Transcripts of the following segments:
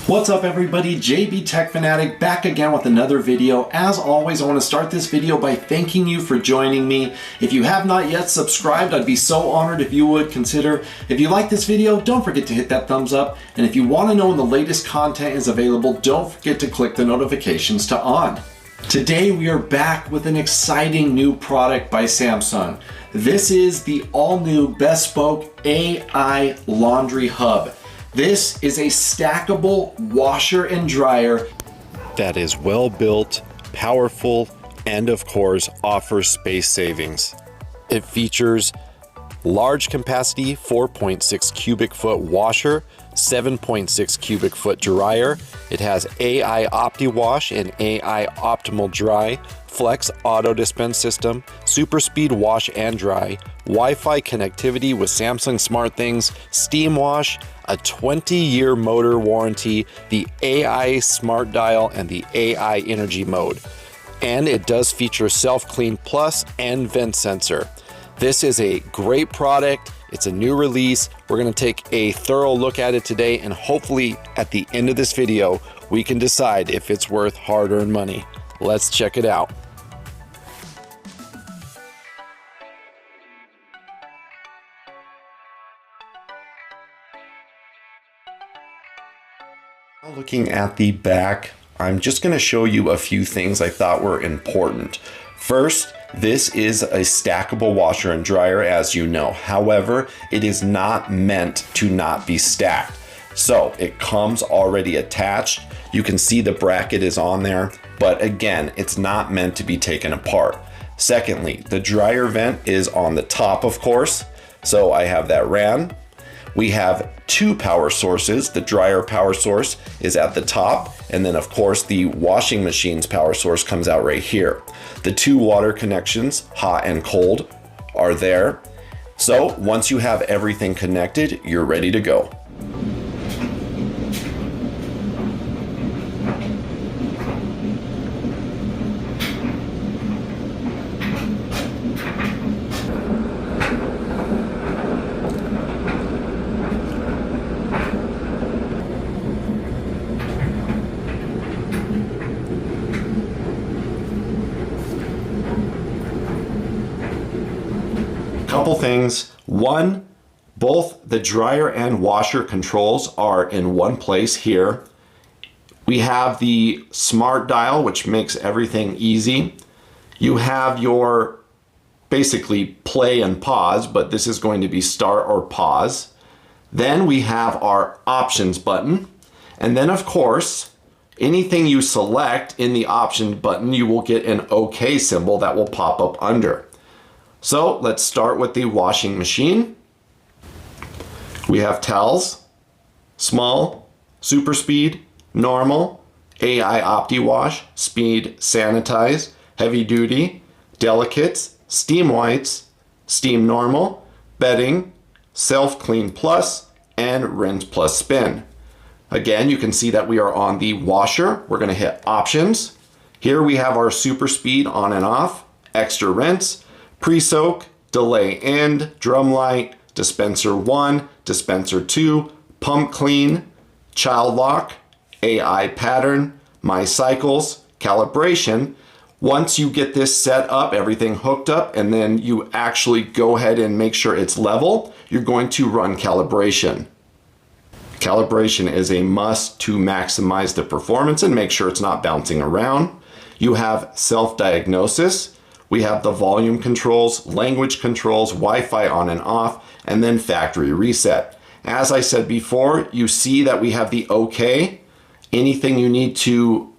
What's up everybody, JB Tech Fanatic back again with another video. As always, I want to start this video by thanking you for joining me. If you have not yet subscribed, I'd be so honored if you would consider. If you like this video, don't forget to hit that thumbs up. And if you want to know when the latest content is available, don't forget to click the notifications to on. Today we are back with an exciting new product by Samsung. This is the all-new Bespoke AI Laundry Hub. This is a stackable washer and dryer that is well built, powerful, and of course offers space savings. It features large capacity 4.6 cubic foot washer, 7.6 cubic foot dryer. It has AI OptiWash and AI Optimal Dry, Flex Auto Dispense System, Super Speed Wash and Dry, Wi-Fi connectivity with Samsung SmartThings, Steam Wash, a 20-year motor warranty, the AI Smart Dial, and the AI Energy Mode. And it does feature Self Clean Plus and Vent Sensor. This is a great product. It's a new release. We're going to take a thorough look at it today, and hopefully at the end of this video, we can decide if it's worth hard-earned money. Let's check it out. Looking at the back, I'm just going to show you a few things I thought were important. First, this is a stackable washer and dryer, as you know. However, it is not meant to not be stacked. So it comes already attached. You can see the bracket is on there, but again, it's not meant to be taken apart. Secondly, the dryer vent is on the top, of course. So I have that ran. We have two power sources. The dryer power source is at the top, and then of course the washing machine's power source comes out right here. The two water connections, hot and cold, are there. So once you have everything connected, you're ready to go. Couple things. One, both the dryer and washer controls are in one place here. We have the smart dial, which makes everything easy. You have your basically play and pause, but this is going to be start or pause. Then we have our options button. And then of course, anything you select in the options button, you will get an OK symbol that will pop up under. So let's start with the washing machine. We have towels, small, super speed, normal, AI OptiWash, speed sanitize, heavy duty, delicates, steam whites, steam normal, bedding, self clean plus, and rinse plus spin. Again, you can see that we are on the washer. We're going to hit options. Here we have our super speed on and off, extra rinse, pre-soak, delay end, drum light, dispenser 1, dispenser 2, pump clean, child lock, AI pattern, my cycles, calibration. Once you get this set up, everything hooked up, and then you actually go ahead and make sure it's level, you're going to run calibration. Calibration is a must to maximize the performance and make sure it's not bouncing around. You have self-diagnosis. We have the volume controls, language controls, Wi-Fi on and off, and then factory reset. As I said before, you see that we have the OK. Anything you need to,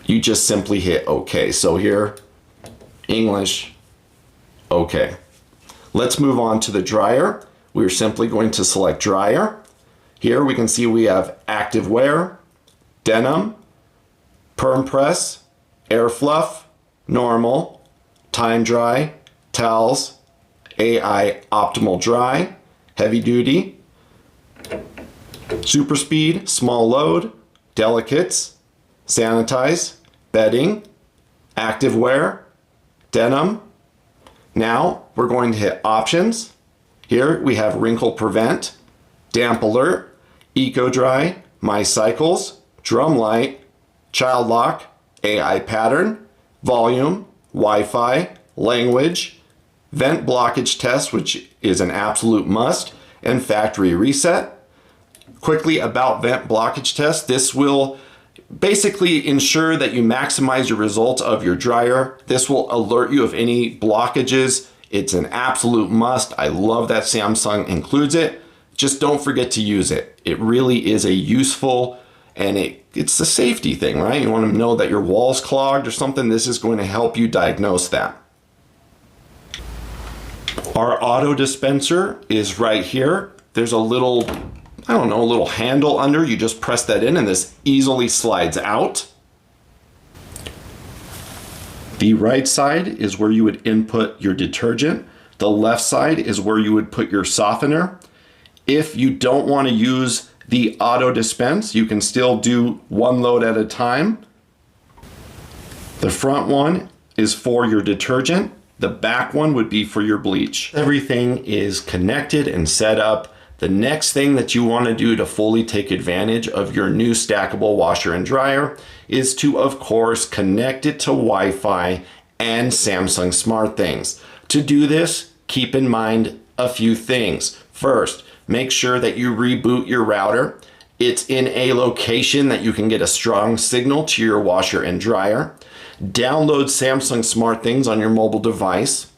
you just simply hit OK. So here, English, OK. Let's move on to the dryer. We're simply going to select dryer. Here we can see we have active wear, denim, perm press, air fluff, normal, time dry, towels, AI Optimal Dry, heavy duty, super speed, small load, delicates, sanitize, bedding, active wear, denim. Now we're going to hit options. Here we have wrinkle prevent, damp alert, eco dry, My Cycles, Drum Light, Child Lock, AI Pattern, Volume, Wi-Fi, Language, Vent Blockage Test, which is an absolute must, and Factory Reset. Quickly about Vent Blockage Test, this will basically ensure that you maximize your results of your dryer. This will alert you of any blockages. It's an absolute must. I love that Samsung includes it. Just don't forget to use it. It really is a useful, and it's a safety thing, right? You want to know that your wall's clogged or something. This is going to help you diagnose that. Our auto dispenser is right here. There's a little, I don't know, a little handle under. You just press that in and this easily slides out. The right side is where you would input your detergent. The left side is where you would put your softener. If you don't want to use the auto dispense, you can still do one load at a time. The front one is for your detergent. The back one would be for your bleach. Everything is connected and set up. The next thing that you want to do to fully take advantage of your new stackable washer and dryer is to, of course, connect it to Wi-Fi and Samsung SmartThings. To do this, keep in mind a few things. First, make sure that you reboot your router. It's in a location that you can get a strong signal to your washer and dryer. Download Samsung SmartThings on your mobile device.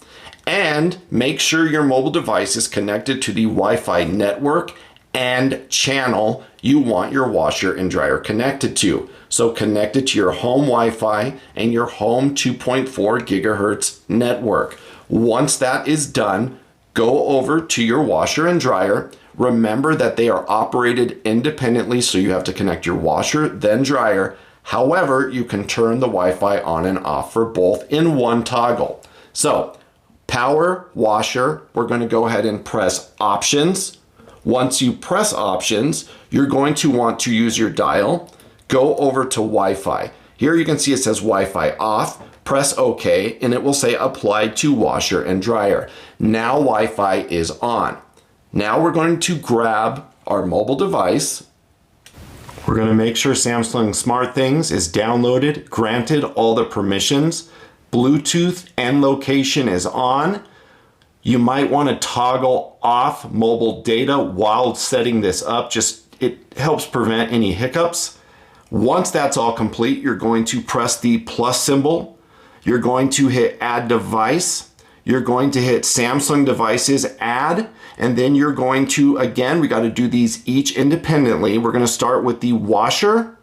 And make sure your mobile device is connected to the Wi-Fi network and channel you want your washer and dryer connected to. So connect it to your home Wi-Fi and your home 2.4 gigahertz network. Once that is done, go over to your washer and dryer. Remember that they are operated independently, so you have to connect your washer, then dryer. However, you can turn the Wi-Fi on and off for both in one toggle. So, power washer, we're going to go ahead and press options. Once you press options, you're going to want to use your dial. Go over to Wi-Fi. Here you can see it says Wi-Fi off. Press OK, and it will say applied to washer and dryer. Now Wi-Fi is on. Now we're going to grab our mobile device. We're going to make sure Samsung SmartThings is downloaded, granted all the permissions. Bluetooth and location is on. You might want to toggle off mobile data while setting this up. It helps prevent any hiccups. Once that's all complete, you're going to press the plus symbol. You're going to hit add device. You're going to hit Samsung devices add, and then you're going to, again, we got to do these each independently. We're going to start with the washer.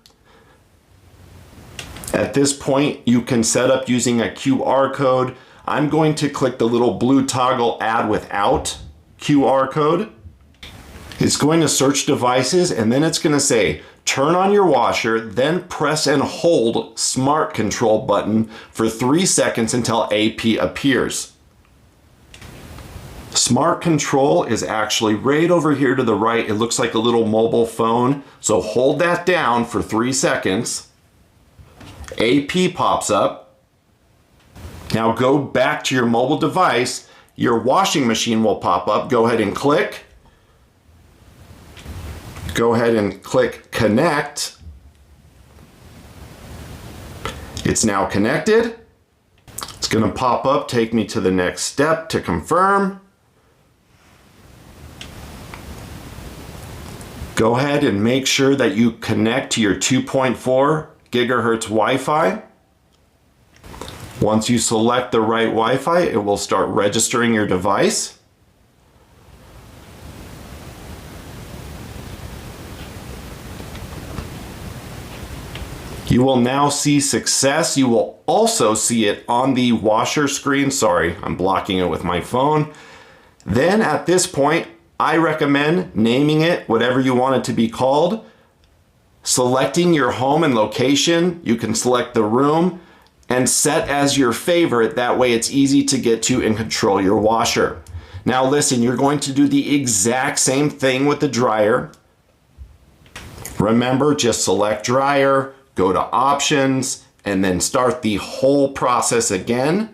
At this point, you can set up using a QR code. I'm going to click the little blue toggle add without QR code. It's going to search devices, and then it's going to say turn on your washer, then press and hold Smart Control button for 3 seconds until AP appears. Smart Control is actually right over here to the right. It looks like a little mobile phone. So hold that down for 3 seconds. AP pops up. Now go back to your mobile device. Your washing machine will pop up. Go ahead and click. Go ahead and click connect. It's now connected. It's going to pop up, take me to the next step to confirm. Go ahead and make sure that you connect to your 2.4 gigahertz Wi-Fi. Once you select the right Wi-Fi, it will start registering your device. You will now see success. You will also see it on the washer screen. Sorry, I'm blocking it with my phone. Then at this point, I recommend naming it whatever you want it to be called. Selecting your home and location. You can select the room and set as your favorite. That way it's easy to get to and control your washer. Now listen, you're going to do the exact same thing with the dryer. Remember, just select dryer, go to options, and then start the whole process again.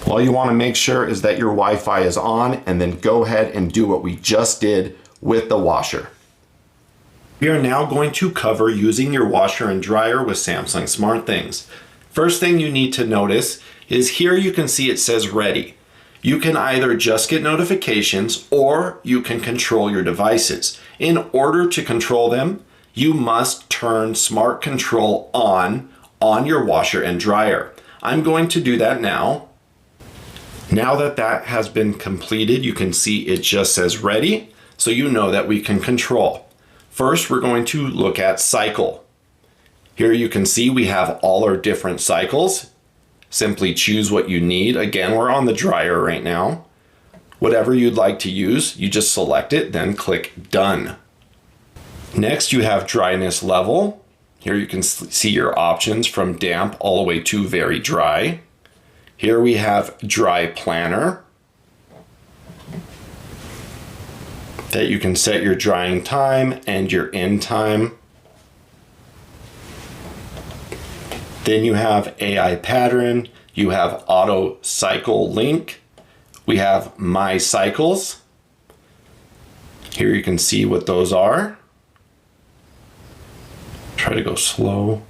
All you want to make sure is that your Wi-Fi is on, and then go ahead and do what we just did with the washer. We are now going to cover using your washer and dryer with Samsung SmartThings. First thing you need to notice is here you can see it says ready. You can either just get notifications or you can control your devices. In order to control them, you must turn Smart Control on your washer and dryer. I'm going to do that now. Now that that has been completed, you can see it just says ready, so you know that we can control. First, we're going to look at cycle. Here you can see we have all our different cycles. Simply choose what you need. Again, we're on the dryer right now. Whatever you'd like to use, you just select it, then click done. Next, you have dryness level. Here you can see your options from damp all the way to very dry. Here we have dry planner, that you can set your drying time and your end time. Then you have AI pattern, you have auto cycle link, we have my cycles. Here you can see what those are. Try to go slow.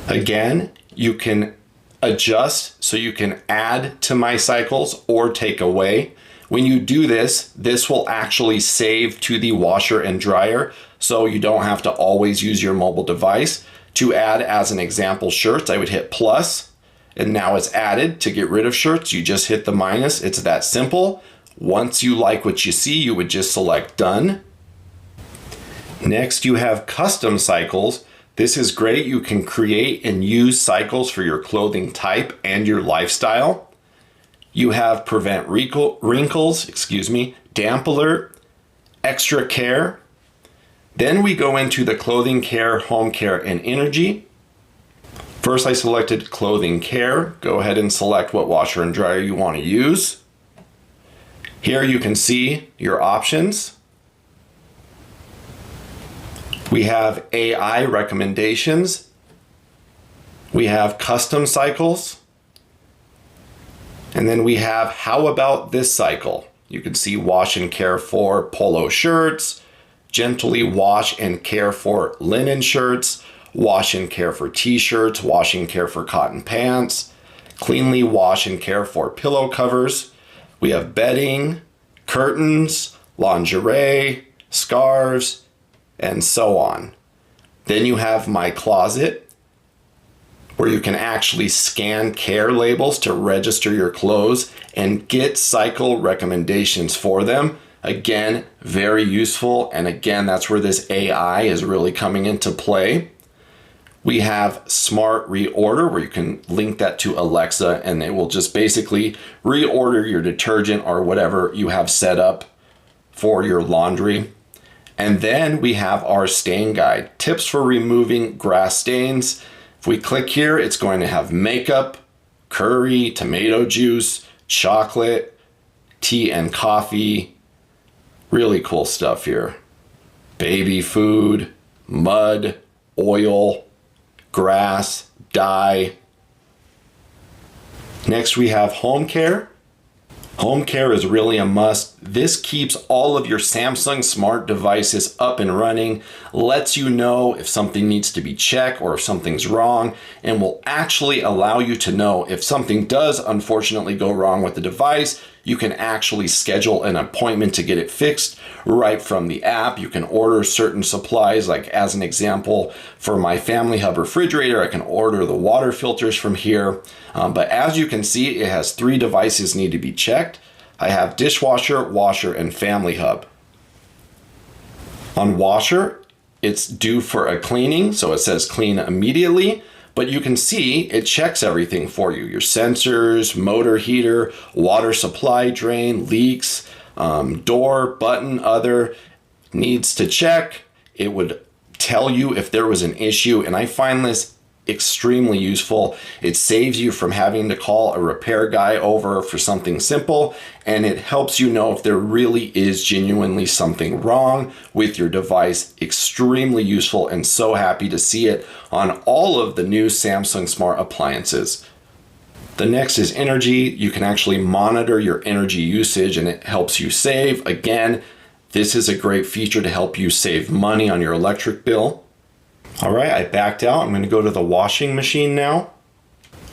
Again, you can adjust so you can add to my cycles or take away. When you do this, this will actually save to the washer and dryer, so you don't have to always use your mobile device. To add, as an example, shirts, I would hit plus, and now it's added. To get rid of shirts, you just hit the minus. It's that simple. Once you like what you see, you would just select done. Next, you have custom cycles. This is great. You can create and use cycles for your clothing type and your lifestyle. You have prevent wrinkles, damp alert, extra care. Then we go into the clothing care, home care, and energy. First, I selected clothing care. Go ahead and select what washer and dryer you want to use. Here you can see your options. We have AI recommendations. We have custom cycles. And then we have how about this cycle? You can see wash and care for polo shirts, gently wash and care for linen shirts, wash and care for t-shirts, wash and care for cotton pants, cleanly wash and care for pillow covers. We have bedding, curtains, lingerie, scarves, and so on. Then you have my closet, where you can actually scan care labels to register your clothes and get cycle recommendations for them. Again, very useful. And again, that's where this AI is really coming into play. We have smart reorder, where you can link that to Alexa and it will just basically reorder your detergent or whatever you have set up for your laundry. And then we have our stain guide, tips for removing grass stains. If we click here, it's going to have makeup, curry, tomato juice, chocolate, tea and coffee. Really cool stuff here. Baby food, mud, oil, grass, dye. Next we have home care. Home care is really a must. This keeps all of your Samsung smart devices up and running, lets you know if something needs to be checked or if something's wrong, and will actually allow you to know if something does unfortunately go wrong with the device. You can actually schedule an appointment to get it fixed right from the app. You can order certain supplies, like as an example, for my Family Hub refrigerator, I can order the water filters from here. But as you can see, it has 3 devices need to be checked. I have dishwasher, washer, and Family Hub. On washer, it's due for a cleaning, so it says clean immediately. But you can see it checks everything for you. Your sensors, motor heater, water supply drain, leaks, door, button, other needs to check. It would tell you if there was an issue, and I find this extremely useful. It saves you from having to call a repair guy over for something simple, and it helps you know if there really is genuinely something wrong with your device. Extremely useful, and so happy to see it on all of the new Samsung smart appliances. The next is energy. You can actually monitor your energy usage and it helps you save. Again, this is a great feature to help you save money on your electric bill. All right, I backed out. I'm going to go to the washing machine now.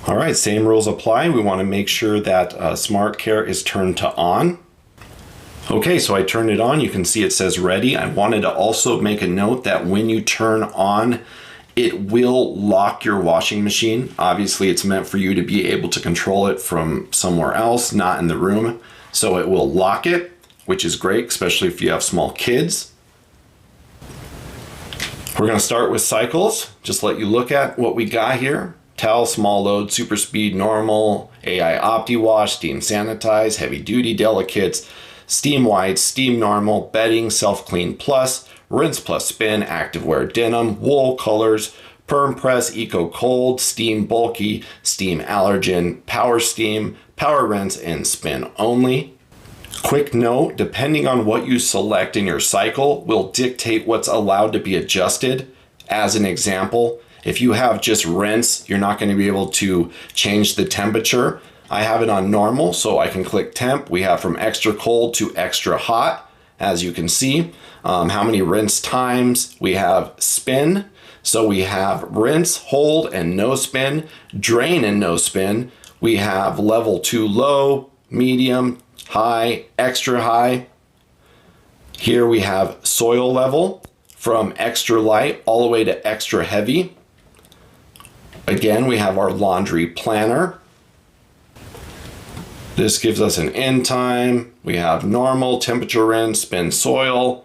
All right, same rules apply. We want to make sure that Smart Care is turned to on. Okay, so I turned it on. You can see it says ready. I wanted to also make a note that when you turn on, it will lock your washing machine. Obviously, it's meant for you to be able to control it from somewhere else, not in the room. So it will lock it, which is great, especially if you have small kids. We're going to start with cycles. Just let you look at what we got here. Towel, small load, super speed, normal, AI OptiWash, steam sanitize, heavy duty delicates, steam wide, steam normal, bedding, self-clean plus, rinse plus spin, activewear denim, wool colors, perm press, eco cold, steam bulky, steam allergen, power steam, power rinse, and spin only. Quick note, depending on what you select in your cycle will dictate what's allowed to be adjusted. As an example, if you have just rinse, you're not going to be able to change the temperature. I have it on normal, so I can click temp. We have from extra cold to extra hot, as you can see. How many rinse times? We have spin. So we have rinse, hold, and no spin, drain and no spin. We have level 2 low, medium, high, extra high. Here we have soil level from extra light all the way to extra heavy. Again, we have our laundry planner. This gives us an end time. We have normal, temperature rinse, spin soil.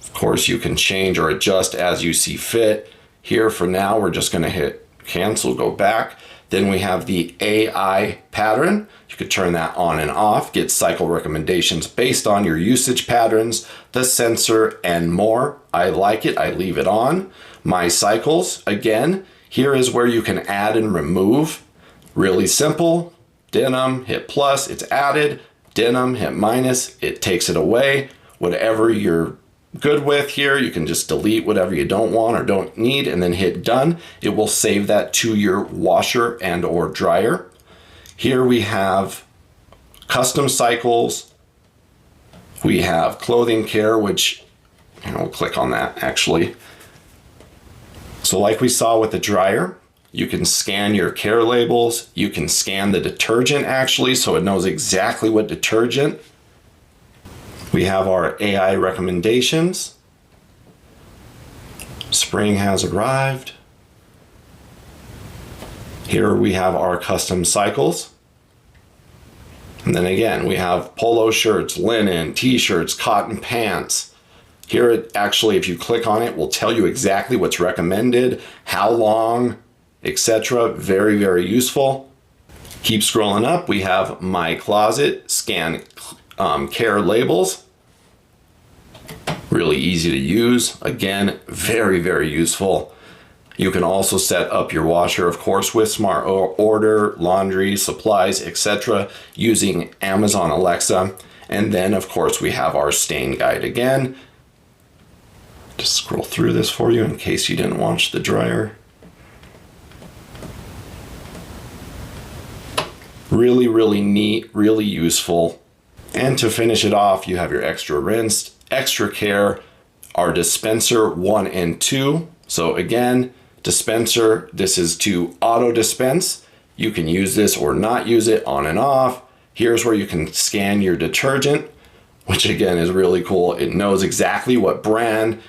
Of course, you can change or adjust as you see fit. Here for now, we're just gonna hit cancel, go back. Then we have the AI pattern. You could turn that on and off, get cycle recommendations based on your usage patterns, the sensor, and more. I like it, I leave it on. My cycles, again, here is where you can add and remove. Really simple. Denim, hit plus, it's added. Denim, hit minus, it takes it away. Whatever you're good with here, you can just delete whatever you don't want or don't need and then hit done. It will save that to your washer and or dryer. Here we have custom cycles. We have clothing care, which, and we'll click on that actually. So like we saw with the dryer, you can scan your care labels. You can scan the detergent actually, so it knows exactly what detergent. We have our AI recommendations. Spring has arrived. Here we have our custom cycles. And then again, we have polo shirts, linen, t-shirts, cotton pants. Here it actually, if you click on it, will tell you exactly what's recommended, how long, etc. Very, very useful. Keep scrolling up. We have my closet, scan care labels. Really easy to use. Again, very, very useful. You can also set up your washer, of course, with Smart Order, laundry, supplies, etc. using Amazon Alexa. And then, of course, we have our stain guide again. Just scroll through this for you in case you didn't watch the dryer. Really, really neat, really useful. And to finish it off, you have your extra rinse, extra care, our dispenser 1 and 2. So again, dispenser, this is to auto dispense. You can use this or not use it, on and off. Here's where you can scan your detergent, which again is really cool. It knows exactly what brand.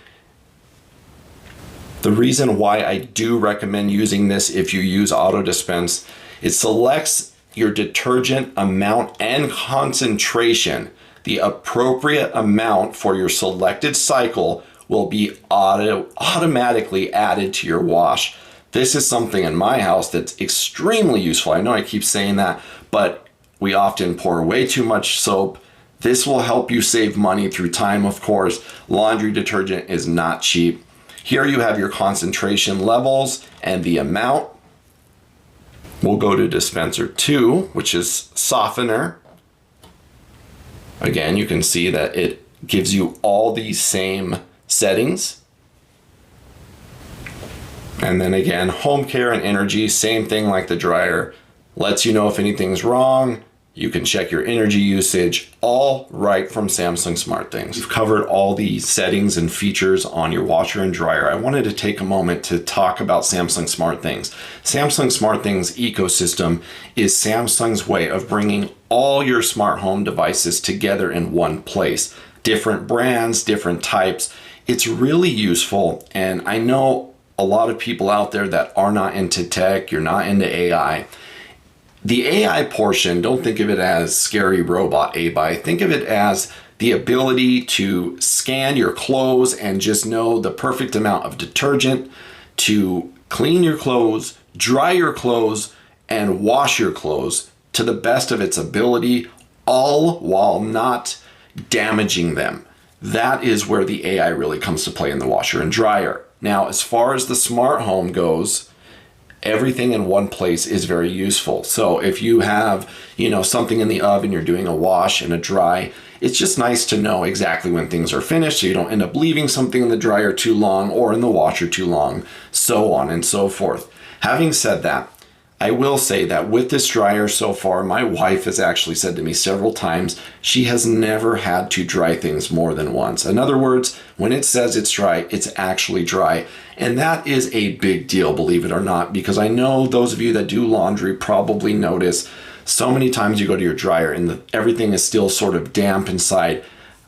The reason why I do recommend using this if you use auto dispense, it selects your detergent amount and concentration. The appropriate amount for your selected cycle will be automatically added to your wash. This is something in my house that's extremely useful. I know I keep saying that, but we often pour way too much soap. This will help you save money through time, of course. Laundry detergent is not cheap. Here you have your concentration levels and the amount. We'll go to dispenser 2, which is softener. Again, you can see that it gives you all these same settings. And then again, home care and energy, same thing like the dryer. lets you know if anything's wrong. You can check your energy usage, all right from Samsung SmartThings. We've covered all the settings and features on your washer and dryer. I wanted to take a moment to talk about Samsung SmartThings. Samsung SmartThings ecosystem is Samsung's way of bringing all your smart home devices together in one place. Different brands, different types. It's really useful, and I know a lot of people out there that are not into tech, you're not into AI. The AI portion, don't think of it as scary robot AI. Think of it as the ability to scan your clothes and just know the perfect amount of detergent to clean your clothes, dry your clothes, and wash your clothes to the best of its ability, all while not damaging them. That is where the AI really comes to play in the washer and dryer. Now, as far as the smart home goes, everything in one place is very useful. So if you have, something in the oven, you're doing a wash and a dry, it's just nice to know exactly when things are finished so you don't end up leaving something in the dryer too long or in the washer too long, so on and so forth. Having said that, I will say that with this dryer so far, my wife has actually said to me several times, she has never had to dry things more than once. In other words, when it says it's dry, it's actually dry. And that is a big deal, believe it or not, because I know those of you that do laundry probably notice so many times you go to your dryer and everything is still sort of damp inside.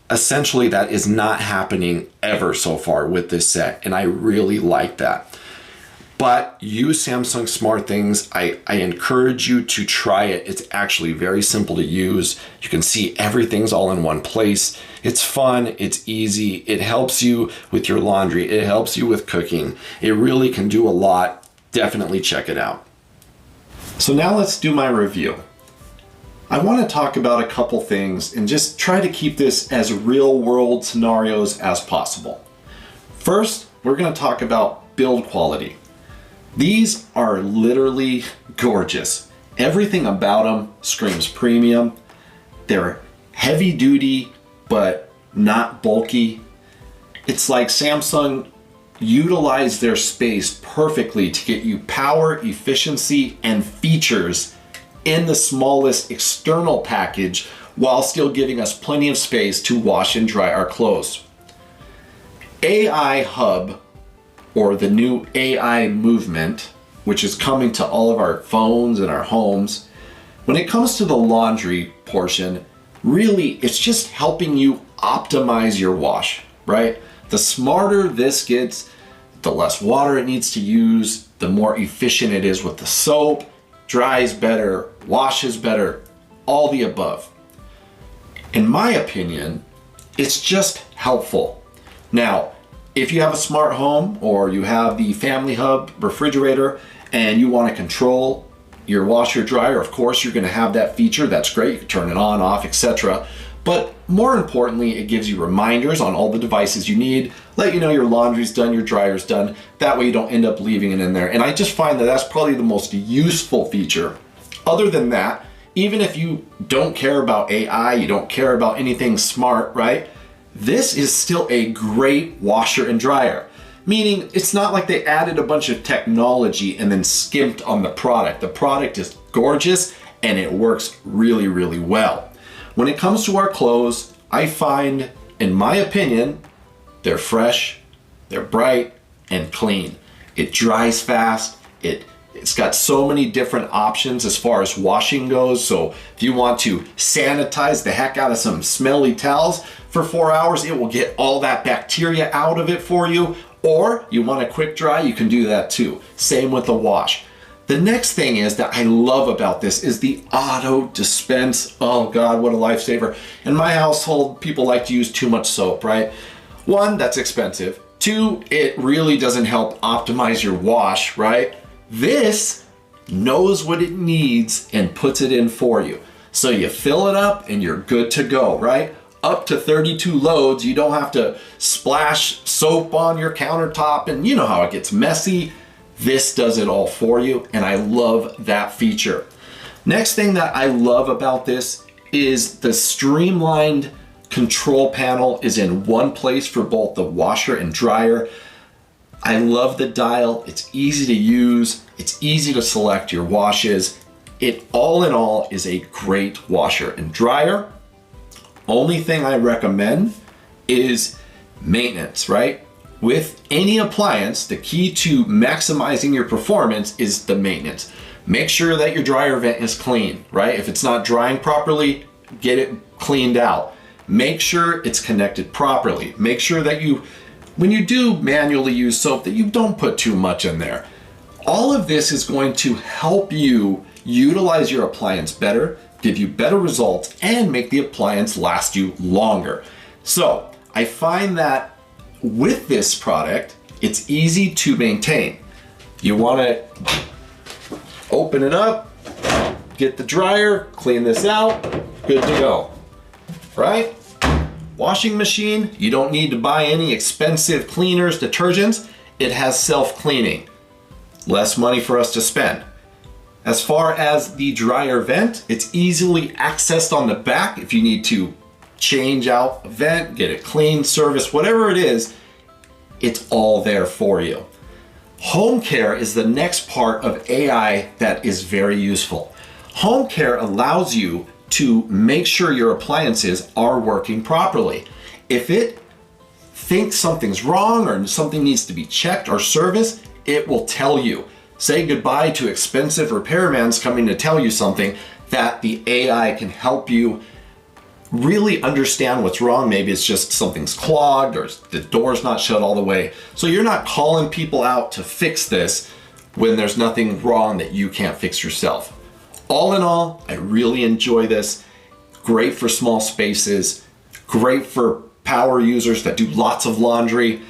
Essentially, that is not happening ever so far with this set, and I really like that. But use Samsung SmartThings. I encourage you to try it. It's actually very simple to use. You can see everything's all in one place. It's fun, it's easy, it helps you with your laundry, it helps you with cooking. It really can do a lot. Definitely check it out. So now let's do my review. I want to talk about a couple things and just try to keep this as real world scenarios as possible. First, we're going to talk about build quality. These are literally gorgeous. Everything about them screams premium. They're heavy duty, but not bulky. It's like Samsung utilized their space perfectly to get you power, efficiency, and features in the smallest external package while still giving us plenty of space to wash and dry our clothes. AI Hub, or the new AI movement, which is coming to all of our phones and our homes, when it comes to the laundry portion, really it's just helping you optimize your wash, right? The smarter this gets, the less water it needs to use, the more efficient it is with the soap, dries better, washes better, all the above. In my opinion, it's just helpful. Now, if you have a smart home or you have the Family Hub refrigerator and you want to control your washer dryer, of course you're going to have that feature. That's great. You can turn it on, off, etc. But more importantly, it gives you reminders on all the devices you need, let you know your laundry's done, your dryer's done. That way you don't end up leaving it in there. And I just find that that's probably the most useful feature. Other than that, even if you don't care about AI, you don't care about anything smart, right? This is still a great washer and dryer, meaning it's not like they added a bunch of technology and then skimped on the product. The product is gorgeous and it works really, really well. When it comes to our clothes, I find, in my opinion, they're fresh, they're bright, and clean. It dries fast. It's got so many different options as far as washing goes. So if you want to sanitize the heck out of some smelly towels for 4 hours, it will get all that bacteria out of it for you. Or you want a quick dry, you can do that too. Same with the wash. The next thing is that I love about this is the auto dispense. Oh God, what a lifesaver. In my household, people like to use too much soap, right? One, that's expensive. Two, it really doesn't help optimize your wash, right? This knows what it needs and puts it in for you. So you fill it up and you're good to go, right? Up to 32 loads. You don't have to splash soap on your countertop and you know how it gets messy. This does it all for you and I love that feature. Next thing that I love about this is the streamlined control panel is in one place for both the washer and dryer. I love the dial. It's easy to use. It's easy to select your washes. It all in all is a great washer and dryer. Only thing I recommend is maintenance, right? With any appliance, the key to maximizing your performance is the maintenance. Make sure that your dryer vent is clean, right? If it's not drying properly, get it cleaned out. Make sure it's connected properly. Make sure that when you do manually use soap, that you don't put too much in there. All of this is going to help you utilize your appliance better, give you better results, and make the appliance last you longer. So I find that with this product, it's easy to maintain. You want to open it up, get the dryer, clean this out, good to go, right? Washing machine, you don't need to buy any expensive cleaners, detergents. It has self-cleaning. Less money for us to spend. As far as the dryer vent, it's easily accessed on the back if you need to change out a vent, get it cleaned, service, whatever it is, it's all there for you. Home care is the next part of AI that is very useful. Home care allows you to make sure your appliances are working properly. If it thinks something's wrong or something needs to be checked or serviced, it will tell you. Say goodbye to expensive repairmans coming to tell you something, that the AI can help you really understand what's wrong. Maybe it's just something's clogged or the door's not shut all the way. So you're not calling people out to fix this when there's nothing wrong that you can't fix yourself. All in all, I really enjoy this. Great for small spaces, great for power users that do lots of laundry.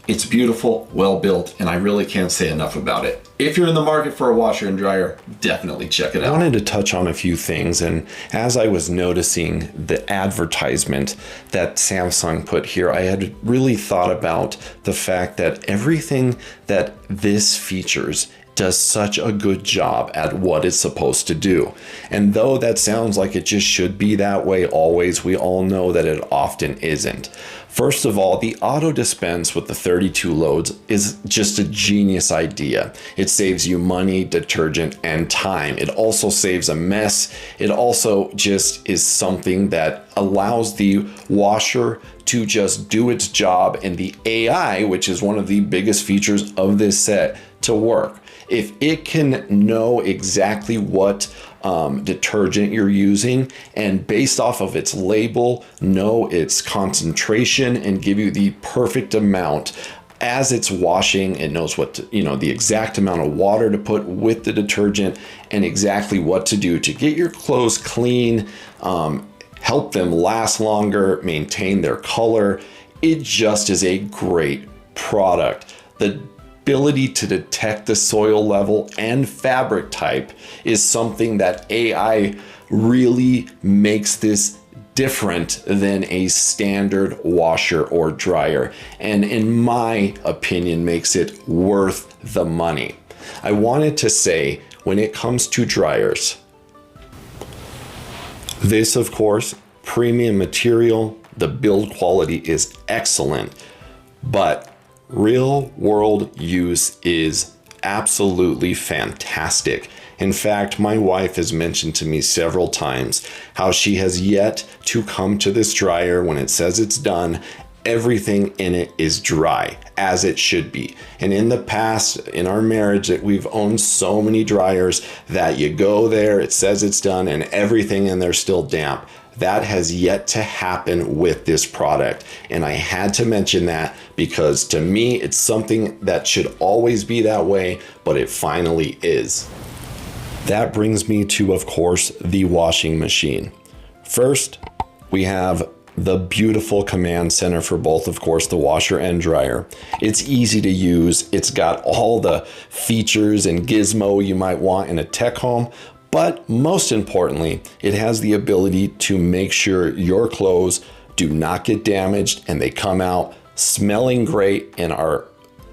It's beautiful, well built, and I really can't say enough about it. If you're in the market for a washer and dryer, definitely check it out. I wanted to touch on a few things, and as I was noticing the advertisement that Samsung put here, I had really thought about the fact that everything that this features does such a good job at what it's supposed to do. And though that sounds like it just should be that way always, we all know that it often isn't. First of all, the auto dispense with the 32 loads is just a genius idea. It saves you money, detergent, and time. It also saves a mess. It also just is something that allows the washer to just do its job, and the AI, which is one of the biggest features of this set, to work. If it can know exactly what detergent you're using, and based off of its label, know its concentration and give you the perfect amount as it's washing, it knows what to, the exact amount of water to put with the detergent and exactly what to do to get your clothes clean, help them last longer, maintain their color. It just is a great product. The ability to detect the soil level and fabric type is something that AI really makes this different than a standard washer or dryer, and in my opinion makes it worth the money. I wanted to say, when it comes to dryers, this of course, premium material, the build quality is excellent, but real world use is absolutely fantastic. In fact, my wife has mentioned to me several times how she has yet to come to this dryer when it says it's done. Everything in it is dry, as it should be. And in the past, in our marriage, that we've owned so many dryers that you go there, it says it's done, and everything in there's still damp. That has yet to happen with this product. And I had to mention that because to me, it's something that should always be that way, but it finally is. That brings me to, of course, the washing machine. First, we have the beautiful command center for both, of course, the washer and dryer. It's easy to use. It's got all the features and gizmo you might want in a tech home. But most importantly, it has the ability to make sure your clothes do not get damaged and they come out smelling great and are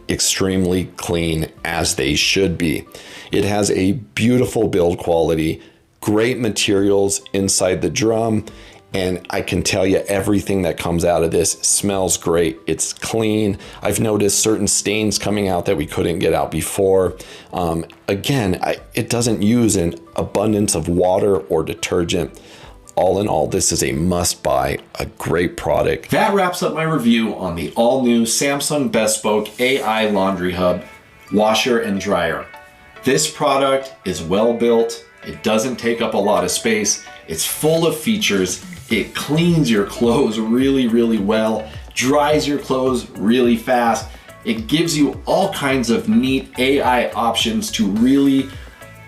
extremely clean, as they should be. It has a beautiful build quality, great materials inside the drum. And I can tell you everything that comes out of this smells great. It's clean. I've noticed certain stains coming out that we couldn't get out before. It doesn't use an abundance of water or detergent. All in all, this is a must buy, a great product. That wraps up my review on the all new Samsung Bespoke AI Laundry Hub washer and dryer. This product is well built. It doesn't take up a lot of space. It's full of features. It cleans your clothes really, really well, dries your clothes really fast. It gives you all kinds of neat AI options to really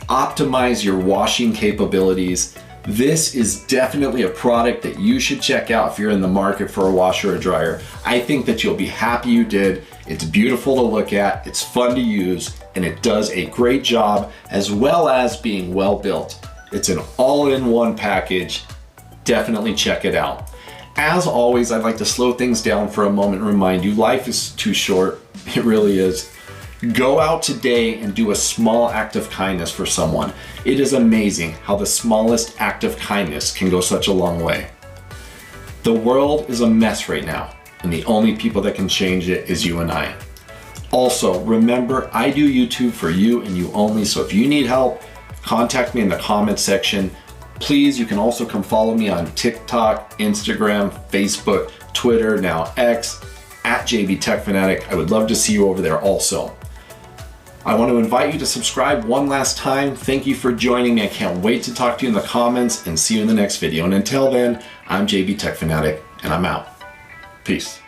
optimize your washing capabilities. This is definitely a product that you should check out if you're in the market for a washer or dryer. I think that you'll be happy you did. It's beautiful to look at, it's fun to use, and it does a great job as well as being well built. It's an all-in-one package. Definitely check it out. As always, I'd like to slow things down for a moment and remind you life is too short. It really is. Go out today and do a small act of kindness for someone. It is amazing how the smallest act of kindness can go such a long way. The world is a mess right now, and the only people that can change it is you and I. Also, remember, I do YouTube for you and you only, so if you need help, contact me in the comments section. Please, you can also come follow me on TikTok, Instagram, Facebook, Twitter, now X, at JB Tech Fanatic. I would love to see you over there also. I want to invite you to subscribe one last time. Thank you for joining me. I can't wait to talk to you in the comments and see you in the next video. And until then, I'm JB Tech Fanatic and I'm out. Peace.